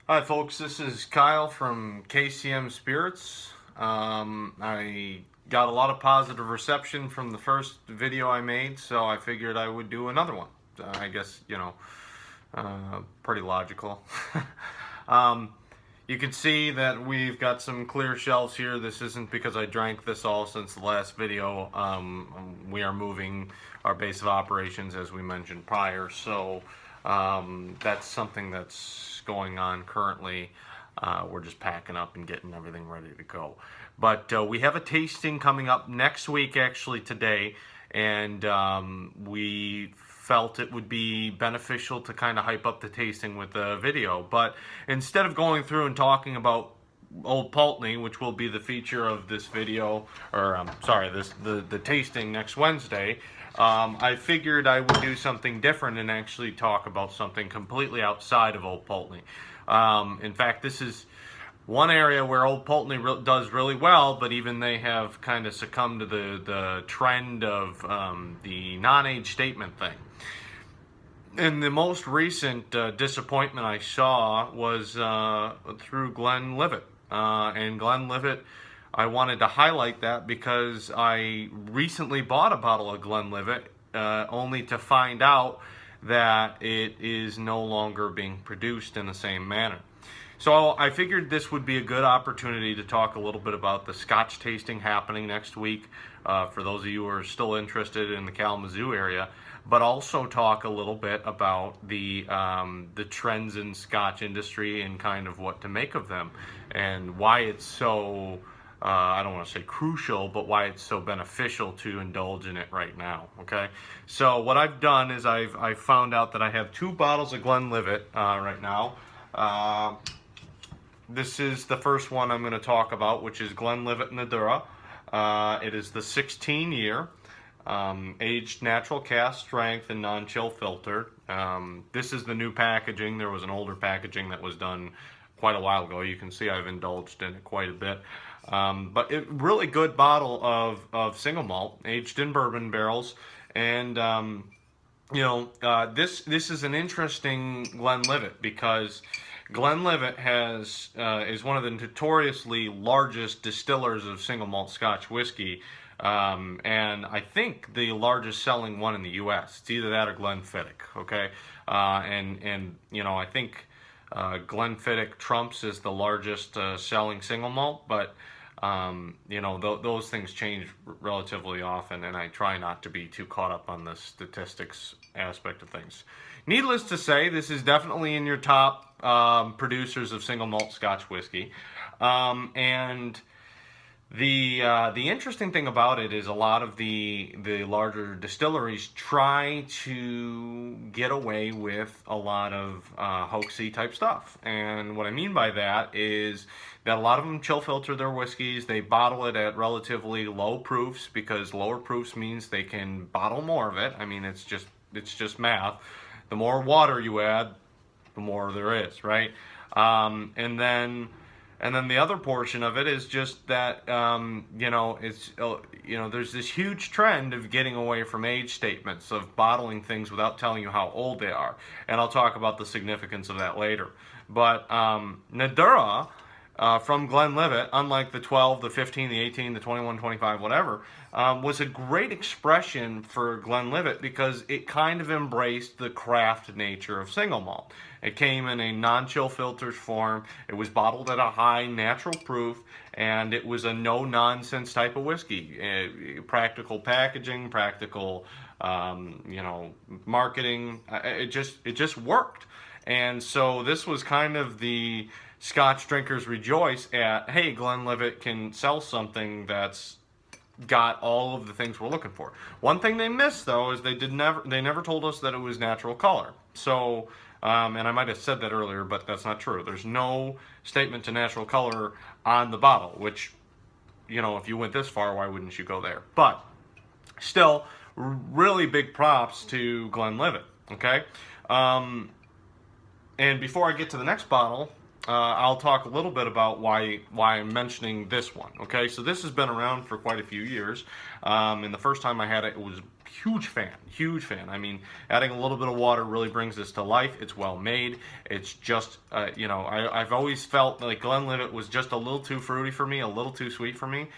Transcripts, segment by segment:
Hi folks, this is Kyle from KCM Spirits. I got a lot of positive reception from the first video I made, so I figured I would do another one. I guess, pretty logical. um, you can see that we've got some clear shelves here. This isn't because I drank this all since the last video. We are moving our base of operations as we mentioned prior, so that's something that's going on currently. We're just packing up and getting everything ready to go. But we have a tasting coming up next week, actually today, and we felt it would be beneficial to kind of hype up the tasting with the video. But instead of going through and talking about Old Pulteney, which will be the feature of this video, or the tasting next Wednesday, I figured I would do something different and actually talk about something completely outside of Old Pulteney. In fact, this is one area where Old Pulteney does really well, but even they have kind of succumbed to the trend of the non-age statement thing. And the most recent disappointment I saw was through Glenlivet. And Glenlivet, I wanted to highlight that because I recently bought a bottle of Glenlivet only to find out that it is no longer being produced in the same manner. So I figured this would be a good opportunity to talk a little bit about the Scotch tasting happening next week, for those of you who are still interested in the Kalamazoo area, but also talk a little bit about the trends in Scotch industry and kind of what to make of them and why it's so, I don't want to say crucial, but why it's so beneficial to indulge in it right now, okay? So what I've done is I've found out that I have 2 bottles of Glenlivet right now. This is the first one I'm going to talk about, which is Glenlivet Nadurra. It is the 16-year, aged natural cask strength and non-chill filtered. This is the new packaging. There was an older packaging that was done quite a while ago. You can see I've indulged in it quite a bit. But a really good bottle of single malt, aged in bourbon barrels. And, this is an interesting Glenlivet because Glenlivet is one of the notoriously largest distillers of single malt Scotch whiskey, and I think the largest selling one in the U.S. It's either that or Glenfiddich, okay? I think Glenfiddich trumps is the largest selling single malt, but those things change relatively often, and I try not to be too caught up on the statistics aspect of things. Needless to say, this is definitely in your top producers of single malt Scotch whiskey, and the interesting thing about it is a lot of the larger distilleries try to get away with a lot of hoaxy type stuff. And what I mean by that is that a lot of them chill filter their whiskeys. They bottle it at relatively low proofs because lower proofs means they can bottle more of it. I mean, it's just math. The more water you add, the more there is, right? And then the other portion of it is just that, there's this huge trend of getting away from age statements, of bottling things without telling you how old they are. And I'll talk about the significance of that later. But Nadurra, from Glenlivet, unlike the 12, the 15, the 18, the 21, 25, whatever, was a great expression for Glenlivet because it kind of embraced the craft nature of single malt. It came in a non-chill filters form. It was bottled at a high natural proof, and it was a no-nonsense type of whiskey. Practical packaging, practical, marketing. It just worked. And so this was kind of the Scotch drinkers rejoice at, hey, Glenlivet can sell something that's got all of the things we're looking for. One thing they missed, though, is they never told us that it was natural color. So, and I might have said that earlier, but that's not true. There's no statement to natural color on the bottle, which, if you went this far, why wouldn't you go there? But still, really big props to Glenlivet, okay? And before I get to the next bottle, I'll talk a little bit about why I'm mentioning this one. Okay, so this has been around for quite a few years, and the first time I had it, it was huge fan, huge fan. I mean, adding a little bit of water really brings this to life. It's well made. It's just, you know, I've always felt like Glenlivet was just a little too fruity for me, a little too sweet for me,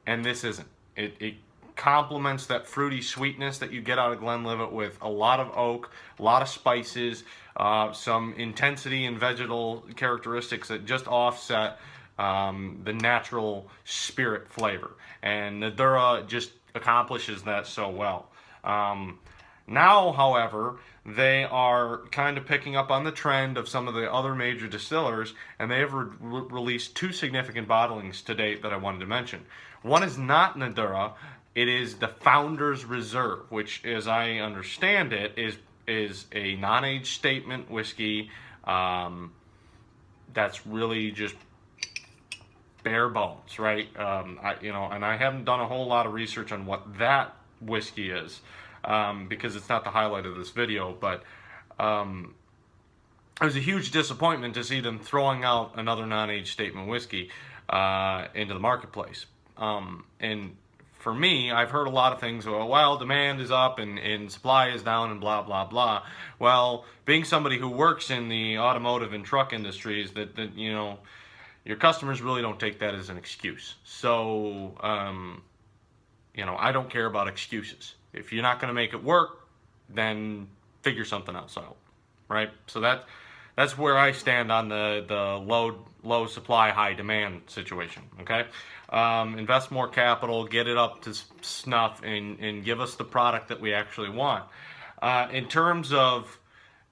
and this isn't. It complements that fruity sweetness that you get out of Glenlivet with a lot of oak, a lot of spices, some intensity and vegetal characteristics that just offset the natural spirit flavor. And Nadurra just accomplishes that so well. Now, however, they are kind of picking up on the trend of some of the other major distillers, and they have released two significant bottlings to date that I wanted to mention. One is not Nadurra. It is the Founder's Reserve, which, as I understand it, is a non-age statement whiskey that's really just bare bones, right? And I haven't done a whole lot of research on what that whiskey is because it's not the highlight of this video, but it was a huge disappointment to see them throwing out another non-age statement whiskey into the marketplace. And for me, I've heard a lot of things, well, demand is up and supply is down and blah, blah, blah. Well, being somebody who works in the automotive and truck industries, that you know, your customers really don't take that as an excuse. So, you know, I don't care about excuses. If you're not going to make it work, then figure something else out, right? So that's where I stand on the low supply, high demand situation, okay? Invest more capital, get it up to snuff, and give us the product that we actually want. In terms of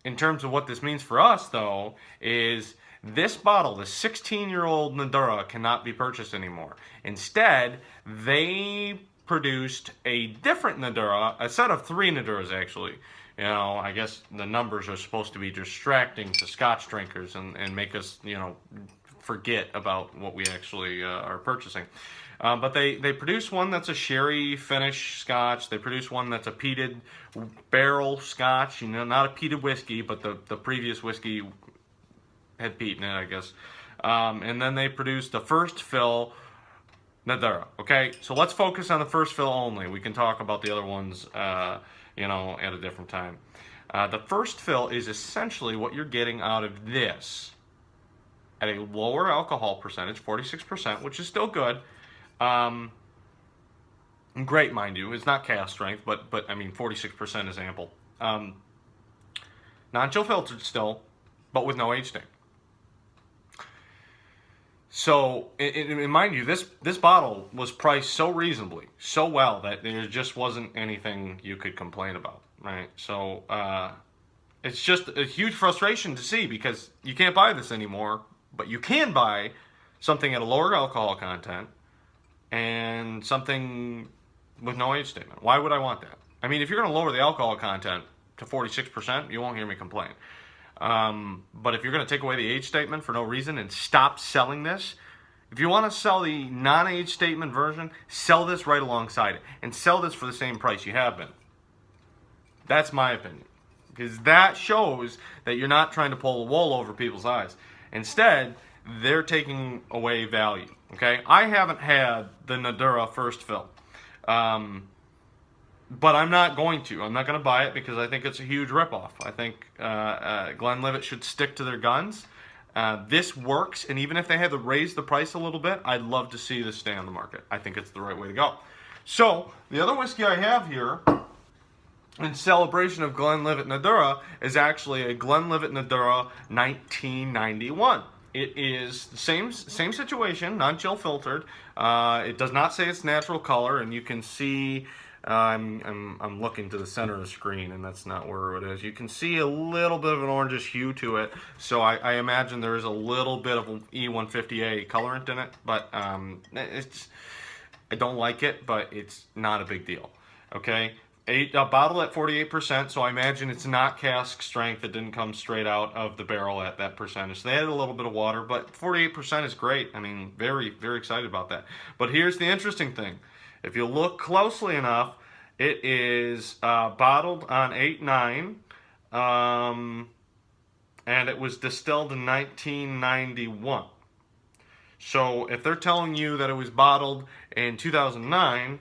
what this means for us, though, is this bottle, the 16-year-old Nadurra, cannot be purchased anymore. Instead, they produced a different Nadurra, a set of 3 Nadurras, actually. You know, I guess the numbers are supposed to be distracting to Scotch drinkers and make us, you know, forget about what we actually are purchasing. But they produce one that's a sherry finish Scotch. They produce one that's a peated barrel Scotch. You know, not a peated whiskey, but the previous whiskey had peat in it, I guess. And then they produced the first fill Nadurra. Okay, so let's focus on the first fill only. We can talk about the other ones, you know, at a different time. The first fill is essentially what you're getting out of this at a lower alcohol percentage, 46%, which is still good. Great, mind you. It's not cask strength, but I mean, 46% is ample. Non-chill filtered still, but with no age stain. So, and mind you, this bottle was priced so reasonably, so well, that there just wasn't anything you could complain about, right? So, it's just a huge frustration to see because you can't buy this anymore, but you can buy something at a lower alcohol content and something with no age statement. Why would I want that? I mean, if you're going to lower the alcohol content to 46%, you won't hear me complain. But if you're going to take away the age statement for no reason and stop selling this, if you want to sell the non-age statement version, sell this right alongside it and sell this for the same price you have been. That's my opinion, because that shows that you're not trying to pull the wool over people's eyes. Instead, they're taking away value. Okay, I haven't had the Nadurra first fill. But I'm not going to. I'm not going to buy it because I think it's a huge ripoff. I think Glenlivet should stick to their guns. This works, and even if they had to raise the price a little bit, I'd love to see this stay on the market. I think it's the right way to go. So, the other whiskey I have here, in celebration of Glenlivet Nadurra, is actually a Glenlivet Nadurra 1991. It is the same situation, non-chill filtered. It does not say it's natural color, and you can see... I'm looking to the center of the screen, and that's not where it is. You can see a little bit of an orangish hue to it, so I imagine there is a little bit of E150A colorant in it, but I don't like it, but it's not a big deal. Okay, a bottle at 48%, so I imagine it's not cask strength. It didn't come straight out of the barrel at that percentage. So they added a little bit of water, but 48% is great. I mean, very, very excited about that. But here's the interesting thing. If you look closely enough, it is bottled on 8/9, and it was distilled in 1991. So if they're telling you that it was bottled in 2009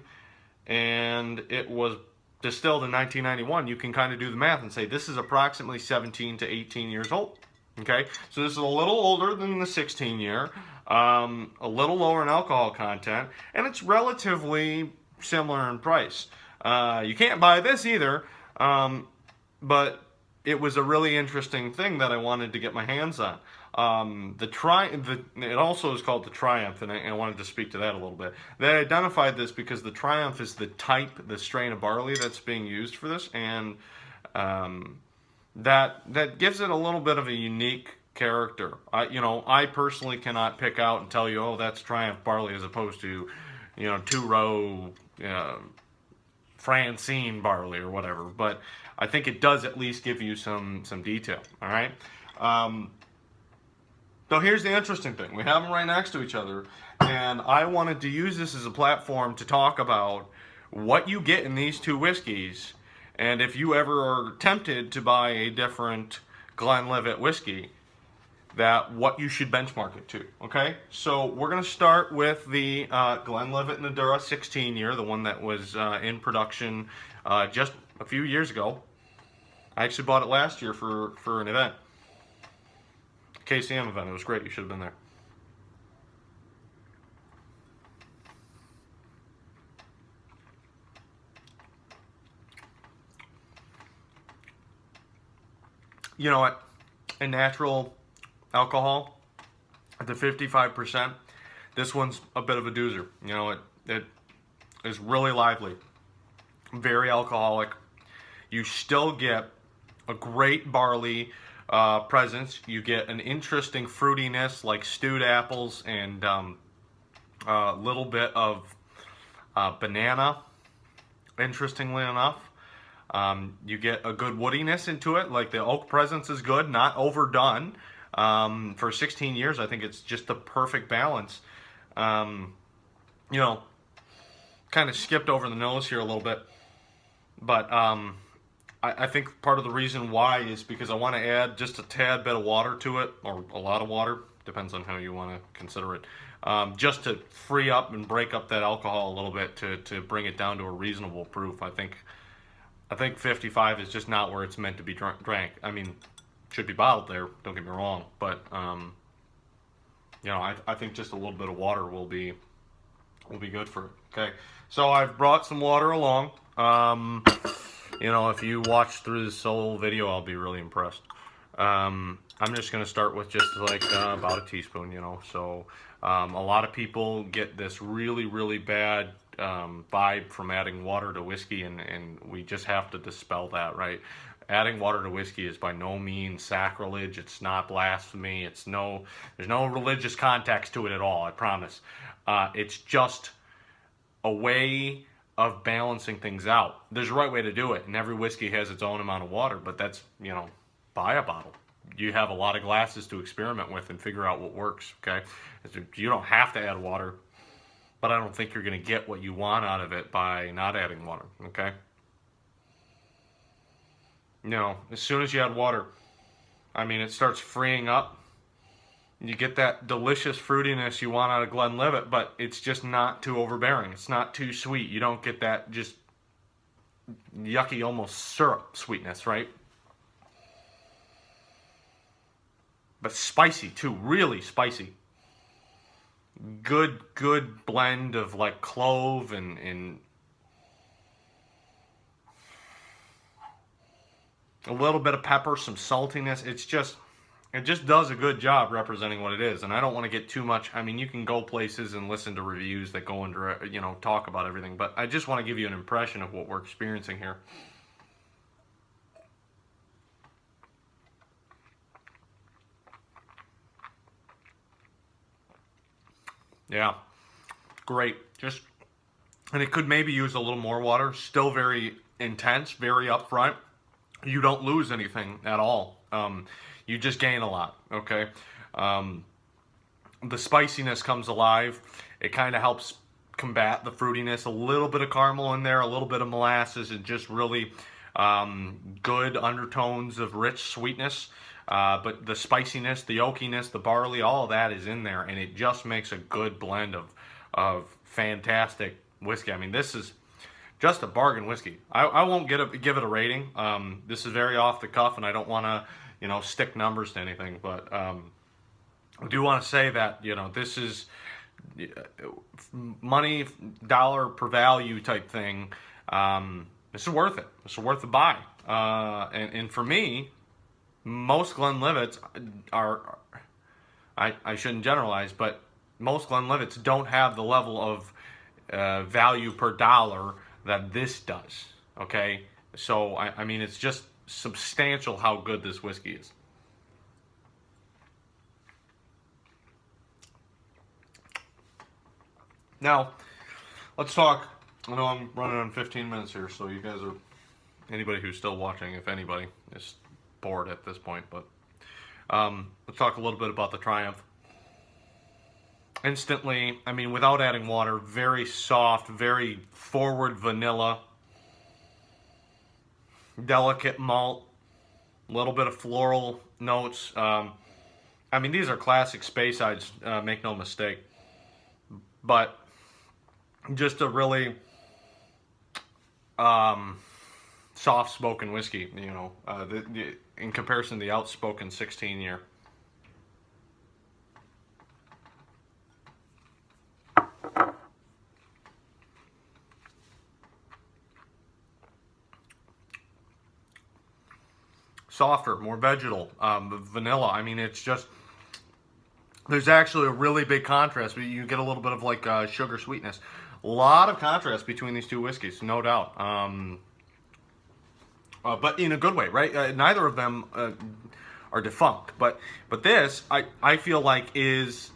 and it was distilled in 1991, you can kind of do the math and say this is approximately 17 to 18 years old. Okay, so this is a little older than the 16 year, a little lower in alcohol content, and it's relatively similar in price. You can't buy this either, but it was a really interesting thing that I wanted to get my hands on. It also is called the Triumph, and I wanted to speak to that a little bit. They identified this because the Triumph is the type, the strain of barley that's being used for this, and that gives it a little bit of a unique character. I personally cannot pick out and tell you, oh, that's Triumph barley as opposed to, two-row Francine barley or whatever. But I think it does at least give you some detail. All right. So here's the interesting thing. We have them right next to each other, and I wanted to use this as a platform to talk about what you get in these two whiskeys, and if you ever are tempted to buy a different Glenlivet whiskey, what you should benchmark it to. Okay, so we're going to start with the Glenlivet Nadurra 16 year, the one that was in production just a few years ago. I actually bought it last year for an event. KCM event. It was great. You should have been there. You know what? A natural alcohol at the 55%. This one's a bit of a doozer. It is really lively, very alcoholic. You still get a great barley presence. You get an interesting fruitiness like stewed apples and a little bit of banana, interestingly enough. You get a good woodiness into it, like the oak presence is good, not overdone. For 16 years, I think it's just the perfect balance. Kind of skipped over the nose here a little bit, but I think part of the reason why is because I want to add just a tad bit of water to it, or a lot of water, depends on how you want to consider it, just to free up and break up that alcohol a little bit to bring it down to a reasonable proof. I think 55 is just not where it's meant to be drank. I mean, it should be bottled there, don't get me wrong, but I think just a little bit of water will be good for it. Okay, so I've brought some water along. If you watch through this whole video, I'll be really impressed. I'm just going to start with just like about a teaspoon, So a lot of people get this really, really bad vibe from adding water to whiskey, and we just have to dispel that, right? Adding water to whiskey is by no means sacrilege. It's not blasphemy. There's no religious context to it at all, I promise. It's just a way of balancing things out. There's a right way to do it, and every whiskey has its own amount of water, but that's, buy a bottle. You have a lot of glasses to experiment with and figure out what works, okay? You don't have to add water, but I don't think you're going to get what you want out of it by not adding water, okay? As soon as you add water, it starts freeing up. You get that delicious fruitiness you want out of Glenlivet, but it's just not too overbearing. It's not too sweet. You don't get that just yucky, almost syrup sweetness, right? But spicy too, really spicy. Good blend of like clove and a little bit of pepper, some saltiness. It just does a good job representing what it is. And I don't want to get too much. You can go places and listen to reviews that go into, talk about everything. But I just want to give you an impression of what we're experiencing here. Yeah, great. And it could maybe use a little more water. Still very intense, very upfront. You don't lose anything at all. You just gain a lot, okay? The spiciness comes alive. It kind of helps combat the fruitiness. A little bit of caramel in there, a little bit of molasses, and just really good undertones of rich sweetness. But the spiciness, the oakiness, the barley, all of that is in there, and it just makes a good blend of fantastic whiskey. I mean, this is just a bargain whiskey. I won't give it a rating. This is very off the cuff, and I don't want to, stick numbers to anything. But I do want to say that, this is money, dollar per value type thing. This is worth it. This is worth the buy. And for me, most Glenlivets are, I shouldn't generalize, but most Glenlivets don't have the level of value per dollar that this does. Okay, so I mean, it's just substantial how good this whiskey is. Now, let's talk. I know I'm running on 15 minutes here, so you guys are, anybody who's still watching, if anybody, is bored at this point, but let's talk a little bit about the Triumph. Instantly, I mean, without adding water, very soft, very forward vanilla, delicate malt, a little bit of floral notes. I mean, these are classic Speysides, make no mistake, but just a really soft-spoken whiskey, in comparison to the outspoken 16-year. Softer, more vegetal, vanilla. I mean, it's just, there's actually a really big contrast. You get a little bit of like sugar sweetness. A lot of contrast between these two whiskeys, no doubt. But in a good way, right? Neither of them are defunct. But this, I feel like, is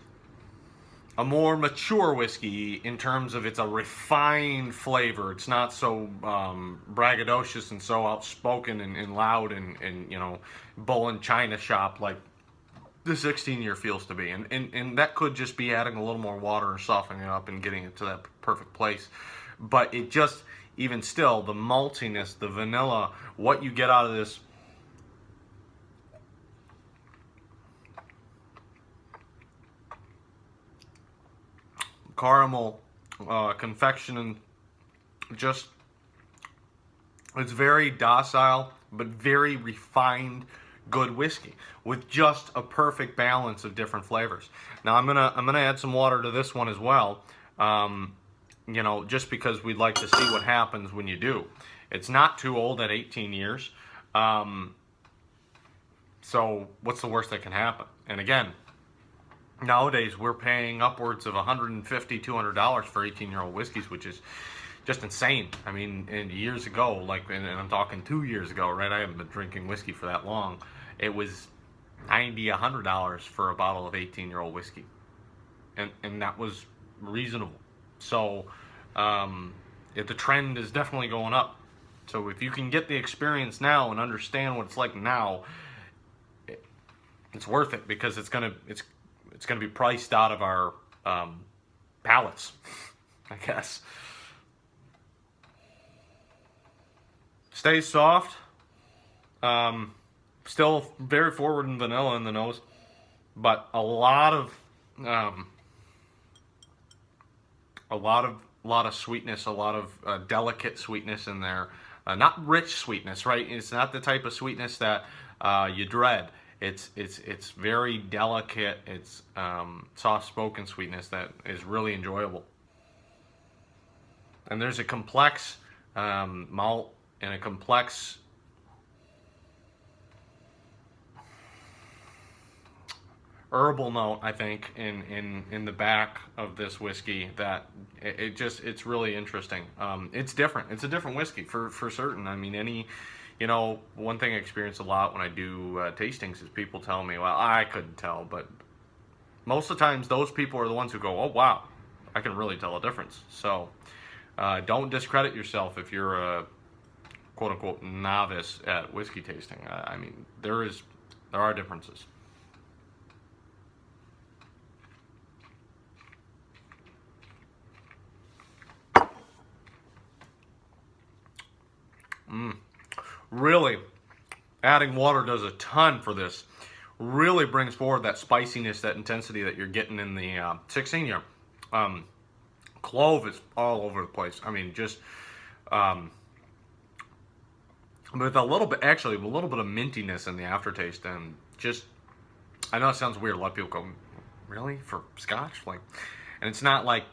a more mature whiskey in terms of it's a refined flavor. It's not so braggadocious and so outspoken and loud and bull and china shop like the 16-year feels to be. And that could just be adding a little more water and softening it up and getting it to that perfect place. But it just, even still, the maltiness, the vanilla, what you get out of this caramel confection, and just, it's very docile but very refined, good whiskey with just a perfect balance of different flavors. Now I'm gonna add some water to this one as well, just because we'd like to see what happens when you do. It's not too old at 18 years, so what's the worst that can happen? And again, nowadays we're paying upwards of $150, $200 for 18-year-old whiskeys, which is just insane. I mean, and years ago, and I'm talking 2 years ago, right? I haven't been drinking whiskey for that long. It was $90, $100 for a bottle of 18-year-old whiskey, and that was reasonable. So the trend is definitely going up. So if you can get the experience now and understand what it's like now, it's worth it, because it's gonna be priced out of our palates, I guess. Stays soft. Still very forward and vanilla in the nose, but a lot of sweetness, a lot of delicate sweetness in there. Not rich sweetness, right? It's not the type of sweetness that you dread. It's very delicate. It's soft-spoken sweetness that is really enjoyable. And there's a complex malt and a complex herbal note, I think, in the back of this whiskey that it's really interesting. It's different. It's a different whiskey for certain. I mean, one thing I experience a lot when I do tastings is people tell me, well, I couldn't tell, but most of the times those people are the ones who go, oh wow, I can really tell a difference. So don't discredit yourself if you're a quote-unquote novice at whiskey tasting. I mean, there are differences. Really, adding water does a ton for this. Really brings forward that spiciness, that intensity that you're getting in the 16 year. Clove is all over the place. I mean, just with a little bit, actually, a little bit of mintiness in the aftertaste, and just, I know it sounds weird. A lot of people go, really, for Scotch? Like, and it's not like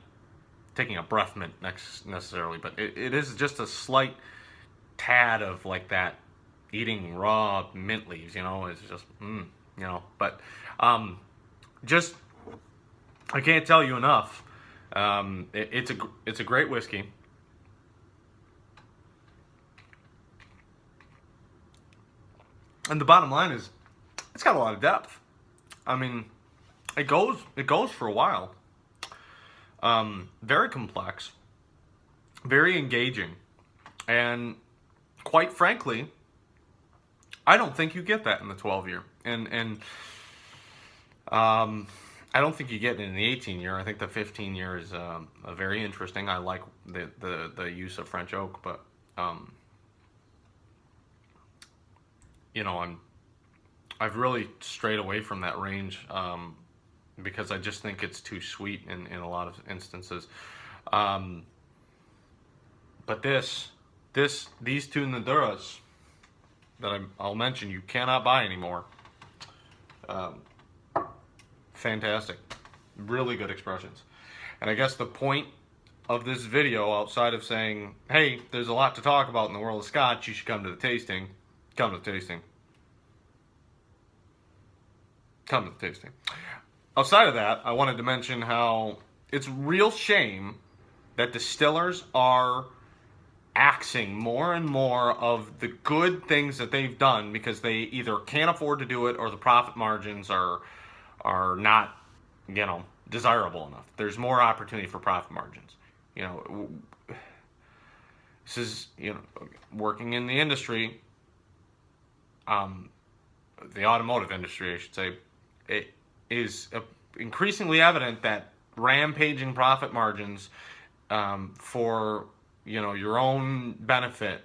taking a breath mint necessarily, but it is just a slight tad of like that eating raw mint leaves, you know. It's just you know, but just, I can't tell you enough. It's a great whiskey. And the bottom line is, it's got a lot of depth. I mean, it goes for a while. Very complex, very engaging, and quite frankly, I don't think you get that in the 12 year, and I don't think you get it in the 18 year. I think the 15 year is very interesting. I like the use of French oak, but you know, I've really strayed away from that range because I just think it's too sweet in a lot of instances. But these two Nadurras that I'll mention, you cannot buy anymore. Fantastic, really good expressions. And I guess the point of this video, outside of saying, hey, there's a lot to talk about in the world of Scotch, you should come to the tasting. Come to the tasting. Come to the tasting. Outside of that, I wanted to mention how it's a real shame that distillers are axing more and more of the good things that they've done because they either can't afford to do it or the profit margins are not, you know, desirable enough. There's more opportunity for profit margins. You know, this is, you know, working in the industry, the automotive industry, I should say, it is increasingly evident that rampaging profit margins for, you know, your own benefit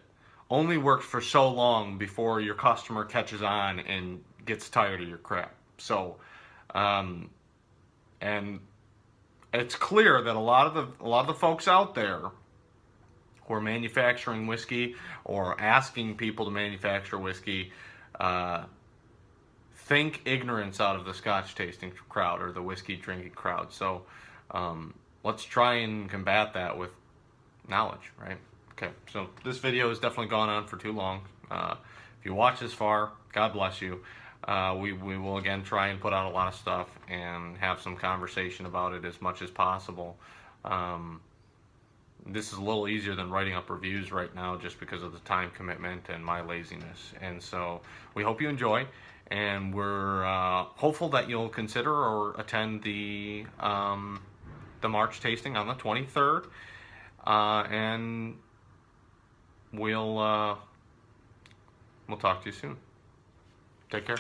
only works for so long before your customer catches on and gets tired of your crap. So, and it's clear that a lot of the folks out there who are manufacturing whiskey or asking people to manufacture whiskey think ignorance out of the Scotch tasting crowd or the whiskey drinking crowd. So let's try and combat that with knowledge, right? Okay, so this video has definitely gone on for too long. If you watch this far, God bless you. We will again try and put out a lot of stuff and have some conversation about it as much as possible. This is a little easier than writing up reviews right now just because of the time commitment and my laziness. And so we hope you enjoy, and we're hopeful that you'll consider or attend the March tasting on the 23rd. And we'll talk to you soon. Take care.